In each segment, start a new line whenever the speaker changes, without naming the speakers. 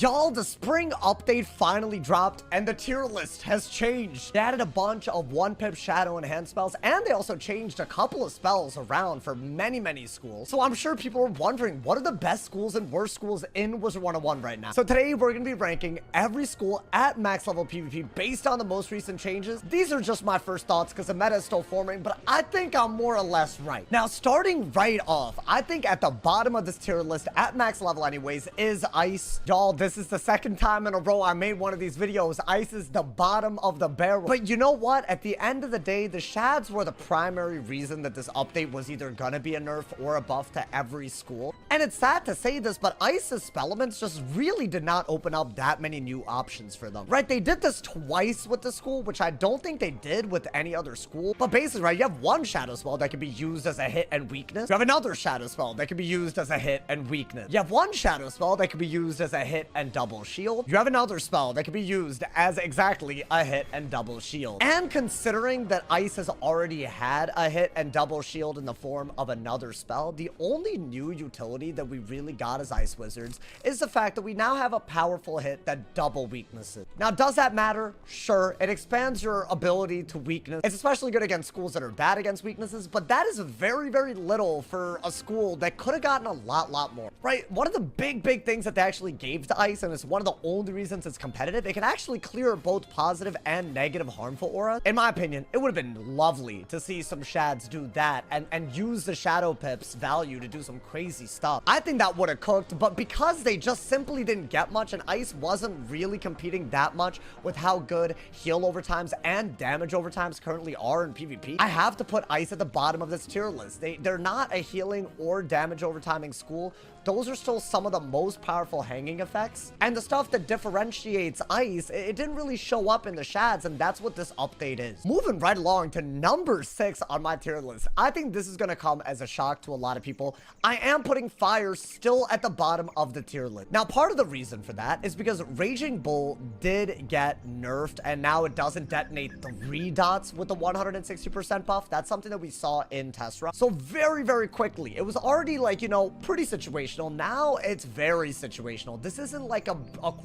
Y'all, the spring update finally dropped, and the tier list has changed. They added a bunch of 1-pip shadow and hand spells, and they also changed a couple of spells around for many schools. So I'm sure people are wondering, what are the best schools and worst schools in Wizard101 right now? So today, we're going to be ranking every school at max level PvP based on the most recent changes. These are just my first thoughts because the meta is still forming, but I think I'm more or less right. Now, starting right off, I think at the bottom of this tier list, at max level anyways, is Ice. Y'all, this is the second time in a row I made one of these videos. Ice is the bottom of the barrel. But you know what? At the end of the day, the shads were the primary reason that this update was either gonna be a nerf or a buff to every school. And it's sad to say this, but Ice's spell elements just really did not open up that many new options for them. Right? They did this twice with the school, which I don't think they did with any other school. But basically, right, you have one shadow spell that can be used as a hit and weakness. You have another shadow spell that can be used as a hit and weakness. You have one shadow spell that can be used as a hit and double shield. You have another spell that can be used as exactly a hit and double shield. And considering that Ice has already had a hit and double shield in the form of another spell, the only new utility that we really got as Ice Wizards is the fact that we now have a powerful hit that double weaknesses. Now, does that matter? Sure, it expands your ability to weakness. It's especially good against schools that are bad against weaknesses, but that is very little for a school that could have gotten a lot more. Right? One of the big things that they actually gave to Ice, and it's one of the only reasons it's competitive, it can actually clear both positive and negative harmful aura. In my opinion, it would have been lovely to see some shads do that and use the shadow pips value to do some crazy stuff. I think that would have cooked, but because they just simply didn't get much and Ice wasn't really competing that much with how good heal overtimes and damage overtimes currently are in PvP, I have to put Ice at the bottom of this tier list. They're not a healing or damage overtiming school. Those are still some of the most powerful hanging effects. And the stuff that differentiates Ice, it didn't really show up in the shads, and that's what this update is. Moving right along to number 6 on my tier list. I think this is going to come as a shock to a lot of people. I am putting Fire still at the bottom of the tier list. Now, part of the reason for that is because Raging Bull did get nerfed, and now it doesn't detonate 3 dots with the 160% buff. That's something that we saw in test run. So very quickly, it was already like, you know, pretty situational. Now it's very situational. This isn't like a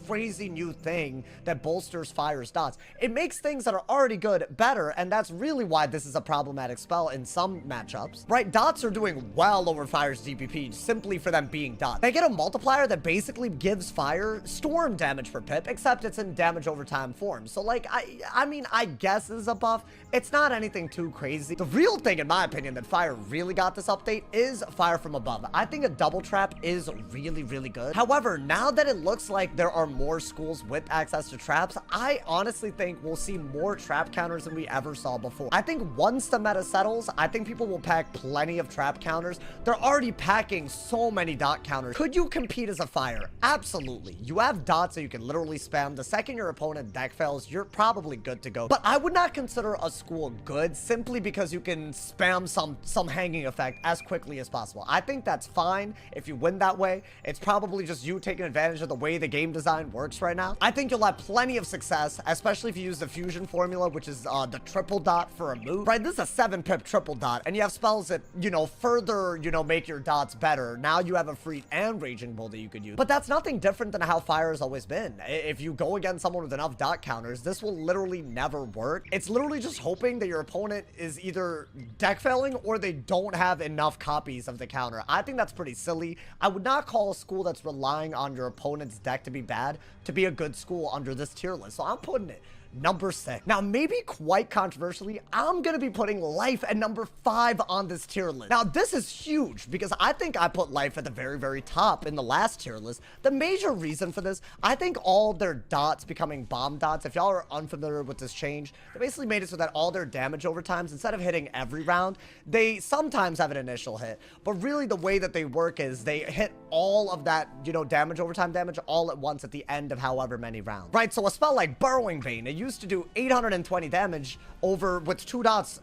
crazy new thing that bolsters Fire's dots. It makes things that are already good better, and that's really why this is a problematic spell in some matchups. Right? Dots are doing well over Fire's DPP simply for them being dots. They get a multiplier that basically gives Fire storm damage per pip, except it's in damage over time form. So like, I mean, I guess this is a buff. It's not anything too crazy. The real thing, in my opinion, that Fire really got this update is Fire from Above. I think a double trap is really good. However, now that it looks like there are more schools with access to traps, I honestly think we'll see more trap counters than we ever saw before. I think once the meta settles, I think people will pack plenty of trap counters. They're already packing so many dot counters. Could you compete as a Fire? Absolutely. You have dots that you can literally spam. The second your opponent deck fails, you're probably good to go. But I would not consider a school good simply because you can spam some hanging effect as quickly as possible. I think that's fine if you win that way. It's probably just you taking advantage of the way the game design works right now. I think you'll have plenty of success, especially if you use the fusion formula, which is the triple dot for a move. Right, this is a 7-pip triple dot, and you have spells that, you know, further, you know, make your dots better. Now you have a Freet and Raging Bull that you could use. But that's nothing different than how Fire has always been. If you go against someone with enough dot counters, this will literally never work. It's literally just hoping that your opponent is either deck failing or they don't have enough copies of the counter. I think that's pretty silly. I would not call a school that's relying on your opponent's deck to be bad to be a good school under this tier list. So I'm putting it number 6. Now, maybe quite controversially, I'm gonna be putting Life at number 5 on this tier list. Now, this is huge because I think I put Life at the very top in the last tier list. The major reason for this, I think all their dots becoming bomb dots, if y'all are unfamiliar with this change, they basically made it so that all their damage overtimes, instead of hitting every round, they sometimes have an initial hit. But really the way that they work is they hit all of that, you know, damage overtime damage all at once at the end of however many rounds. Right? So a spell like Burrowing Bane, it used to do 820 damage over with 2 dots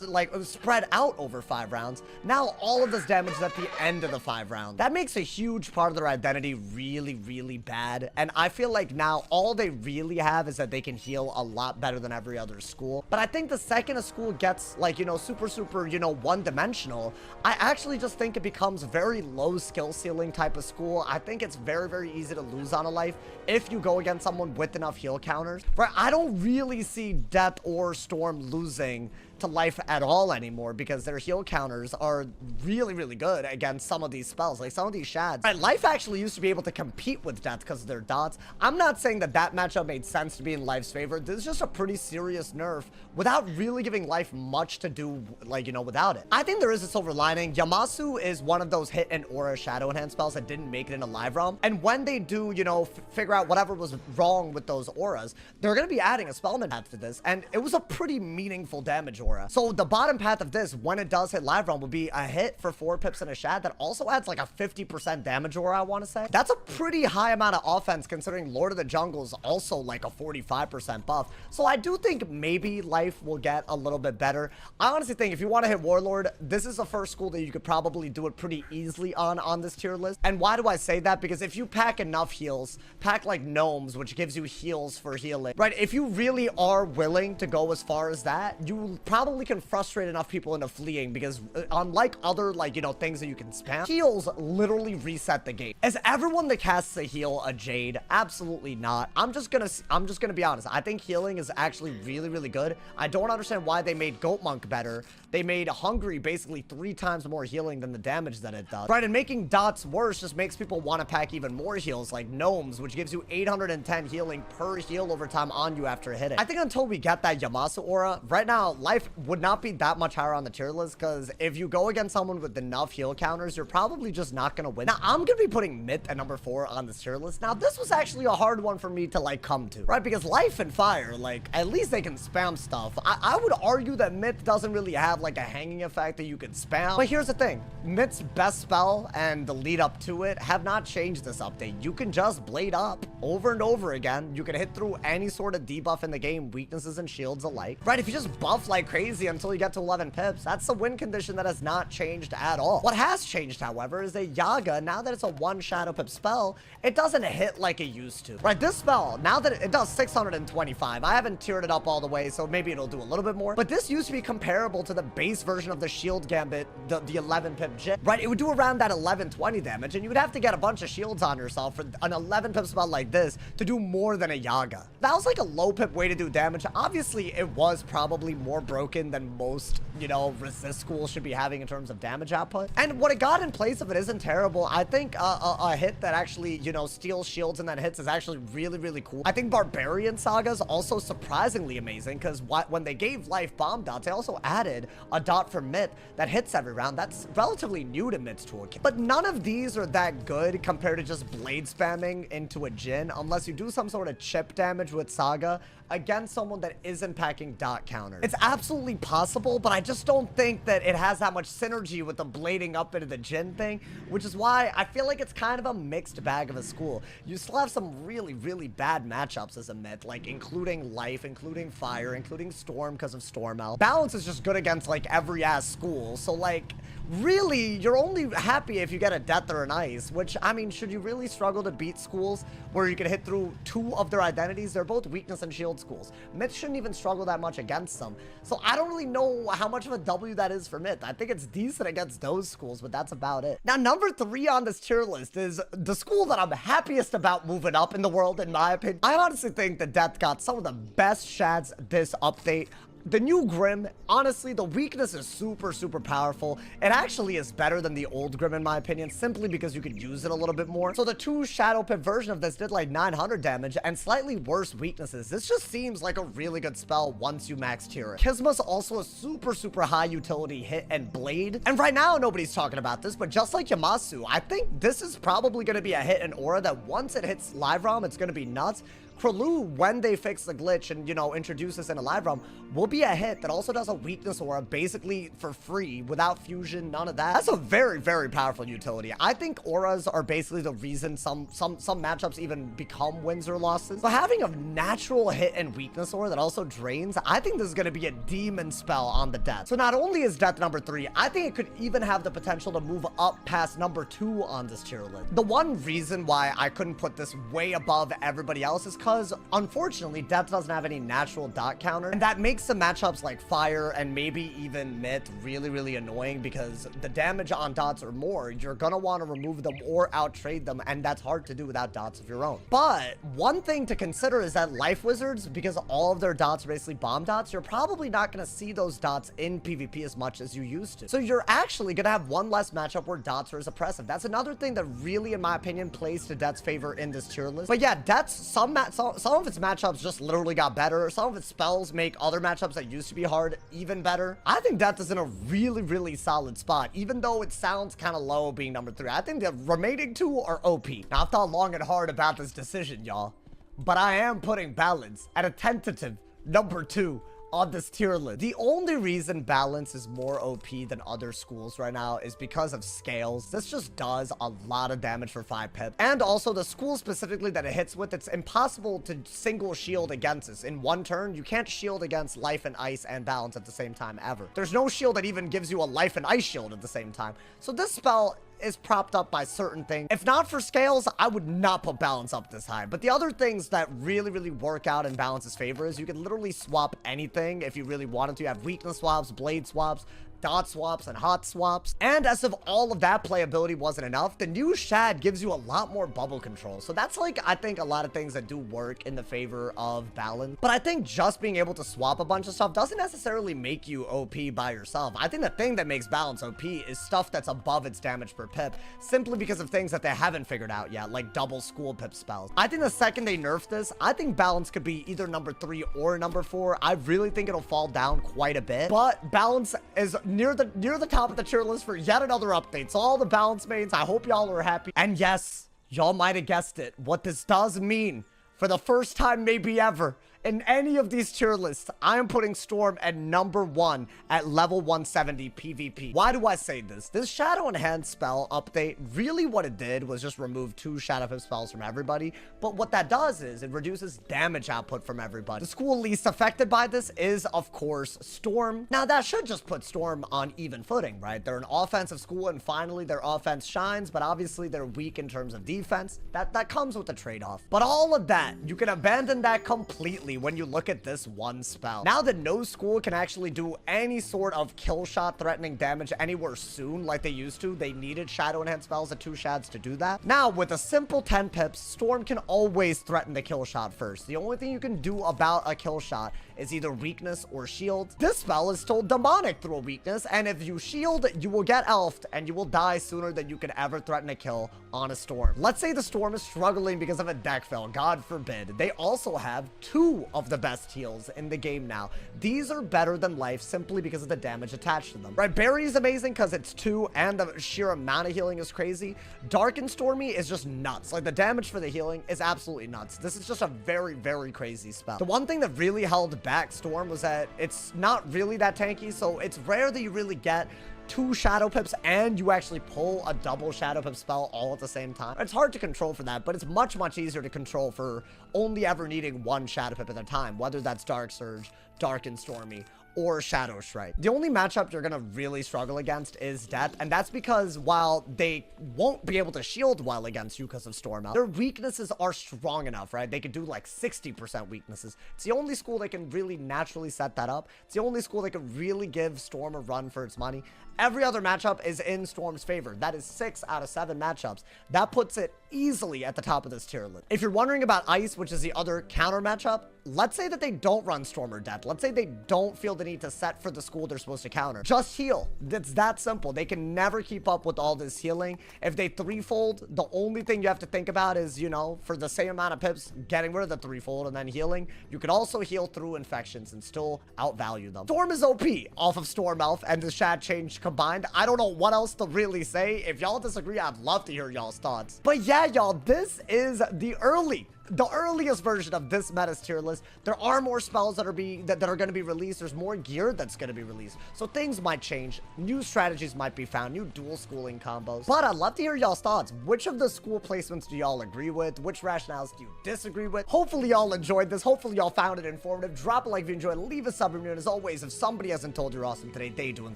like spread out over 5 rounds. Now all of this damage is at the end of the 5 rounds. That makes a huge part of their identity really bad, and I feel like now all they really have is that they can heal a lot better than every other school. But I think the second a school gets like, you know, super you know, one-dimensional, I actually just think it becomes very low skill ceiling type of school. I think it's very easy to lose on a life if you go against someone with enough heal counters. Right, I don't really see Death or Storm losing to life at all anymore because their heal counters are really good against some of these spells, like some of these shads. Right, life actually used to be able to compete with Death because of their dots. I'm not saying that that matchup made sense to be in life's favor. This is just a pretty serious nerf without really giving life much to do, like, you know, without it. I think there is a silver lining. Yamasu is one of those hit and aura shadow enhance spells that didn't make it into live realm, and when they do, you know, figure out whatever was wrong with those auras, they're going to be adding a spellman path to this, and it was a pretty meaningful damage aura. So the bottom path of this, when it does hit live realm, will be a hit for 4 pips and a shad that also adds like a 50% damage aura, I want to say. That's a pretty high amount of offense considering Lord of the Jungle is also like a 45% buff. So I do think maybe life will get a little bit better. I honestly think if you want to hit Warlord, this is the first school that you could probably do it pretty easily on this tier list. And why do I say that? Because if you pack enough heals, pack like Gnomes, which gives you heals for healing, right? If you really are willing to go as far as that, you probably can frustrate enough people into fleeing, because unlike other, like, you know, things that you can spam, heals literally reset the game. Is everyone that casts a heal a Jade? Absolutely not. I'm just gonna be honest. I think healing is actually really good. I don't understand why they made Goat Monk better. They made Hungry basically 3 times more healing than the damage that it does. Right, and making dots worse just makes people want to pack even more heals, like Gnomes, which gives you 810 healing per heal over time on you after hitting. I think until we get that Yamasu aura, right now, life would not be that much higher on the tier list, because if you go against someone with enough heal counters, you're probably just not going to win. Now, I'm going to be putting Myth at number 4 on this tier list. Now, this was actually a hard one for me to, like, come to, right? Because Life and Fire, like, at least they can spam stuff. I would argue that Myth doesn't really have, like, a hanging effect that you can spam. But here's the thing. Myth's best spell and the lead up to it have not changed this update. You can just blade up over and over again. You can hit through any sort of debuff in the game, weaknesses and shields alike. Right, if you just buff like crazy until you get to 11 pips, that's the win condition that has not changed at all. What has changed, however, is that Yaga, now that it's a 1 shadow pip spell, it doesn't hit like it used to. Right, this spell, now that it does 625, I haven't tiered it up all the way, so maybe it'll do a little bit more, but this used to be comparable to the base version of the shield gambit, the 11 pip Jit. Right, it would do around that 1120 damage, and you would have to get a bunch of shields on yourself for an 11 pip spell like this to do more than a Yaga. That was like a low pip way to do damage. Obviously, it was probably more broken than most, you know, resist schools should be having in terms of damage output. And what it got in place of it isn't terrible. I think a hit that actually, you know, steals shields and then hits is actually really cool. I think Barbarian Saga is also surprisingly amazing, because when they gave Life bomb dots, they also added a dot for Myth that hits every round. That's relatively new to Myth's toolkit. But none of these are that good compared to just blade spamming into a Jhin, unless you do some sort of chip damage with Saga against someone that isn't packing dot counters. It's absolutely possible, but I just don't think that it has that much synergy with the blading up into the Jhin thing, which is why I feel like it's kind of a mixed bag of a school. You still have some really bad matchups as a Myth, like including Life, including Fire, including Storm because of Stormel. Balance is just good against like every ass school, so like really you're only happy if you get a Death or an Ice, which, I mean, should you really struggle to beat schools where you can hit through 2 of their identities? They're both weakness and shield schools. Myth shouldn't even struggle that much against them. So I don't really know how much of a W that is for Myth. I think it's decent against those schools, but that's about it. Now, number 3 on this tier list is the school that I'm happiest about moving up in the world, in my opinion. I honestly think that Death got some of the best shads this update. The new Grim, honestly, the weakness is super powerful. It actually is better than the old Grim, in my opinion, simply because you could use it a little bit more. So the 2 Shadow Pip version of this did like 900 damage and slightly worse weaknesses. This just seems like a really good spell once you max tier it. Kisma's also a super high utility hit and blade. And right now, nobody's talking about this, but just like Yamasu, I think this is probably going to be a hit and aura that once it hits live realm, it's going to be nuts. Krulu, when they fix the glitch and, you know, introduce this in a live realm, will be a hit that also does a weakness aura basically for free without fusion, none of that. That's a very, very powerful utility. I think auras are basically the reason some matchups even become wins or losses. So having a natural hit and weakness aura that also drains, I think this is going to be a demon spell on the death. So not only is death number 3, I think it could even have the potential to move up past number 2 on this tier list. The one reason why I couldn't put this way above everybody else is because, unfortunately, death doesn't have any natural dot counter, and that makes some matchups like fire and maybe even myth really, really annoying, because the damage on dots or more, you're gonna want to remove them or out-trade them, and that's hard to do without dots of your own. But one thing to consider is that life wizards, because all of their dots are basically bomb dots, you're probably not going to see those dots in PvP as much as you used to. So you're actually going to have one less matchup where dots are as oppressive. That's another thing that really, in my opinion, plays to Death's favor in this tier list. But yeah, Death's, some of its matchups just literally got better. Some of its spells make other matchups that used to be hard even better. I think Death is in a really, really solid spot, even though it sounds kind of low being number 3. I think the remaining 2 are OP. Now, I've thought long and hard about this decision, y'all, but I am putting Balance at a tentative number 2 on this tier list. The only reason Balance is more OP than other schools right now is because of scales. This just does a lot of damage for 5 pip. And also the school specifically that it hits with, it's impossible to single shield against this. In one turn, you can't shield against life and ice and balance at the same time ever. There's no shield that even gives you a life and ice shield at the same time. So this spell is propped up by certain things. If not for scales, I would not put balance up this high. But the other things that really, really work out in balance's favor is you can literally swap anything if you really wanted to. You have weakness swaps, blade swaps, dot swaps, and hot swaps. And as if all of that playability wasn't enough, the new Shad gives you a lot more bubble control. So that's like, I think, a lot of things that do work in the favor of balance. But I think just being able to swap a bunch of stuff doesn't necessarily make you OP by yourself. I think the thing that makes balance OP is stuff that's above its damage per pip, simply because of things that they haven't figured out yet, like double school pip spells. I think the second they nerf this, I think balance could be either number 3 or number 4. I really think it'll fall down quite a bit, but balance is near the top of the tier list for yet another update. So all the balance mains, I hope y'all are happy. And yes, y'all might have guessed it. What this does mean, for the first time maybe ever, in any of these tier lists, I am putting Storm at number 1 at level 170 PvP. Why do I say this? This Shadow Enhanced spell update, really what it did was just remove 2 Shadow Pip spells from everybody. But what that does is it reduces damage output from everybody. The school least affected by this is, of course, Storm. Now, that should just put Storm on even footing, right? They're an offensive school, and finally their offense shines, but obviously they're weak in terms of defense. That comes with a trade-off. But all of that, you can abandon that completely when you look at this one spell. Now that no school can actually do any sort of kill shot threatening damage anywhere soon like they used to, they needed Shadow Enhanced spells at 2 shads to do that. Now, with a simple 10 pips, Storm can always threaten the kill shot first. The only thing you can do about a kill shot is either weakness or shield. This spell is still demonic through a weakness, and if you shield, you will get elfed and you will die sooner than you can ever threaten a kill on a Storm. Let's say the Storm is struggling because of a deck fail, God forbid. They also have 2 of the best heals in the game now. These are better than life simply because of the damage attached to them. Right, Barry is amazing because it's 2 and the sheer amount of healing is crazy. Dark and Stormy is just nuts. Like, the damage for the healing is absolutely nuts. This is just a very, very crazy spell. The one thing that really held back Storm was that it's not really that tanky, so it's rare that you really get 2 Shadow Pips and you actually pull a double Shadow Pip spell all at the same time. It's hard to control for that, but it's much, much easier to control for only ever needing 1 Shadow Pip at a time, whether that's Dark Surge, Dark and Stormy, or Shadow Strike. The only matchup you're gonna really struggle against is Death, and that's because while they won't be able to shield well against you because of Storm out, their weaknesses are strong enough, right? They could do like 60% weaknesses. It's the only school that can really naturally set that up. It's the only school that can really give Storm a run for its money. Every other matchup is in Storm's favor. That is 6 out of 7 matchups. That puts it easily at the top of this tier list. If you're wondering about Ice, which is the other counter matchup, let's say that they don't run Storm or Death. Let's say they don't feel the need to set for the school they're supposed to counter. Just heal. It's that simple. They can never keep up with all this healing. If they 3-fold, the only thing you have to think about is, you know, for the same amount of pips, getting rid of the 3-fold and then healing. You could also heal through infections and still outvalue them. Storm is OP off of Storm Elf and the Shad change combined. I don't know what else to really say. If y'all disagree, I'd love to hear y'all's thoughts. But yeah, y'all, this is the early the earliest version of this meta's tier list, there are more spells that are going to be released. There's more gear that's going to be released. So things might change. New strategies might be found. New dual schooling combos. But I'd love to hear y'all's thoughts. Which of the school placements do y'all agree with? Which rationales do you disagree with? Hopefully y'all enjoyed this. Hopefully y'all found it informative. Drop a like if you enjoyed. Leave a sub review. And as always, if somebody hasn't told you you're awesome today, they doing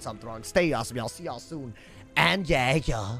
something wrong. Stay awesome, y'all. See y'all soon. And yeah.